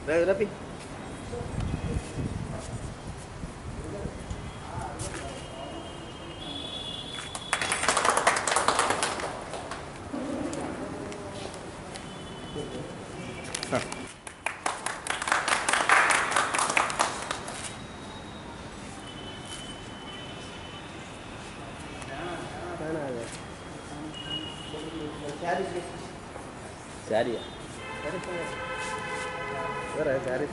Rapi. Sari ya? Sari.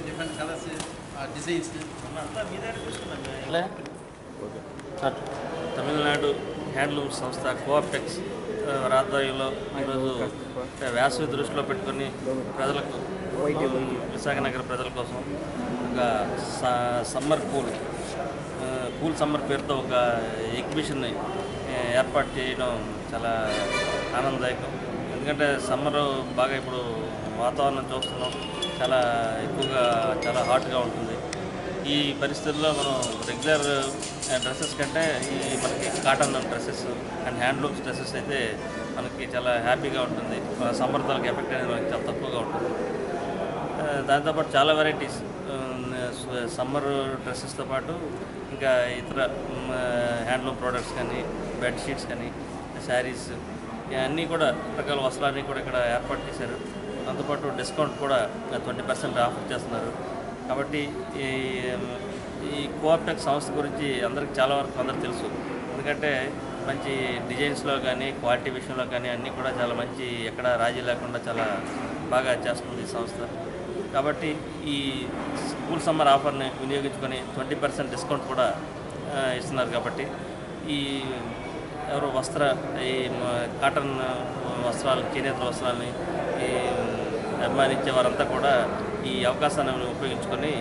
Different colors, designs. Tamil Nadu handloom సంస్థ కోఆప్టెక్స్ ఆధ్వర్యంలో ఈరోజు వేసవి దృష్టిలో పెట్టుకొని ప్రజలకు విశాఖనగర ప్రజల కోసం ఒక సమ్మర్ కూల్ సమ్మర్ పేరుతో ఒక ఎగ్జిబిషన్ని ఏర్పాటు చేయడం చాలా ఆనందదాయకం. ఎందుకంటే సమ్మర్ బాగా ఇప్పుడు వాతావరణం చూస్తున్నాం, చాలా ఎక్కువగా చాలా హాట్గా ఉంటుంది. ఈ పరిస్థితుల్లో మనం రెగ్యులర్ డ్రెస్సెస్ కంటే ఈ మనకి cotton dresses and handlooms dresses అయితే మనకి చాలా హ్యాపీగా ఉంటుంది. సమ్మర్ తాలూకు ఎఫెక్ట్ అనేది మనకి చాలా తక్కువగా ఉంటుంది. దాంతోపాటు చాలా వెరైటీస్ సమ్మర్ డ్రెస్సెస్తో పాటు ఇంకా ఇతర హ్యాండ్లూమ్ ప్రోడక్ట్స్ కానీ బెడ్షీట్స్ కానీ శారీస్ అన్నీ కూడా రకాల వస్త్రాన్ని కూడా ఇక్కడ ఏర్పాటు చేశారు. దాంతోపాటు డిస్కౌంట్ కూడా 20% ఆఫర్ చేస్తున్నారు. కాబట్టి ఈ కోఆప్టెక్స్ సంస్థ గురించి అందరికి చాలా వరకు అందరూ తెలుసు. ఎందుకంటే మంచి డిజైన్స్లో కానీ క్వాలిటీ విషయంలో కానీ అన్నీ కూడా చాలా మంచి, ఎక్కడ రాజీ లేకుండా చాలా బాగా చేస్తుంది ఈ సంస్థ. కాబట్టి ఈ కూల్ సమ్మర్ ఆఫర్ని వినియోగించుకొని 20% డిస్కౌంట్ కూడా ఇస్తున్నారు. కాబట్టి ఈ ఎవరు ఈ కాటన్ వస్త్రాలు, చేనేత వస్త్రాలని అభిమానించే వారంతా కూడా ఈ అవకాశాన్ని ఉపయోగించుకొని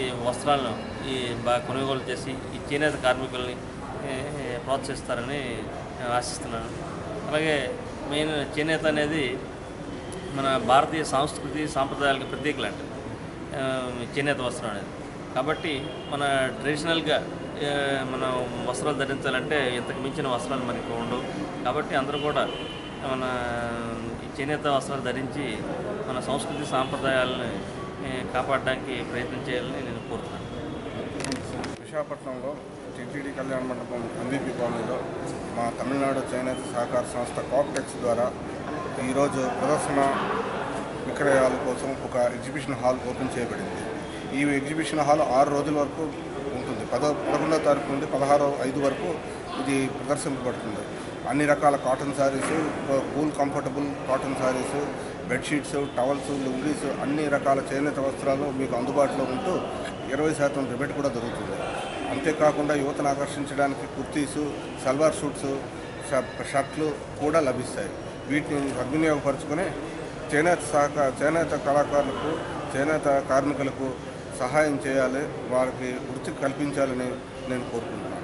ఈ వస్త్రాలను బాగా కొనుగోలు చేసి ఈ చేనేత కార్మికుల్ని ప్రోత్సహిస్తారని ఆశిస్తున్నాను. అలాగే మెయిన్ చేనేత అనేది మన భారతీయ సంస్కృతి సాంప్రదాయాలకు ప్రతీక లాంటిది చేనేత వస్త్రం అనేది. కాబట్టి మన ట్రెడిషనల్గా మనం వస్త్రాలు ధరించాలంటే ఇంతకు మించిన వస్త్రాలు మనకు ఉండవు. కాబట్టి అందరూ కూడా మన చేనేత వస్త్రాలు ధరించి మన సంస్కృతి సాంప్రదాయాలని కాపాడడానికి ప్రయత్నం చేయాలని నేను కోరుతున్నాను. విశాఖపట్నంలో టీటీడీ కళ్యాణ మండపం MVP కాలనీలో మా తమిళనాడు చేనేత సహకార సంస్థ కోఆప్టెక్స్ ద్వారా ఈరోజు ప్రదర్శన విక్రయాల కోసం ఒక ఎగ్జిబిషన్ హాల్ ఓపెన్ చేయబడింది. ఈ ఎగ్జిబిషన్ హాల్ 6 రోజుల వరకు ఉంటుంది. 11వ తారీఖు నుండి 16/5 వరకు ఇది ప్రదర్శింపబడుతుంది. అన్ని రకాల cotton saris, cool comfortable cotton saris, bedsheets, towels, lungis, అన్ని రకాల చేనేత వస్త్రాలు మీకు అందుబాటులో ఉంటూ 20% రిబేట్ కూడా దొరుకుతుంది. అంతేకాకుండా యువతను ఆకర్షించడానికి కుర్తీసు, సల్వార్ సూట్స్, షర్ట్లు కూడా లభిస్తాయి. వీటిని సద్వినియోగపరుచుకొని చేనేత కళాకారులకు, చేనేత కార్మికులకు సహాయం చేయాలి, వారికి వృత్తి కల్పించాలని నేను కోరుకుంటున్నాను.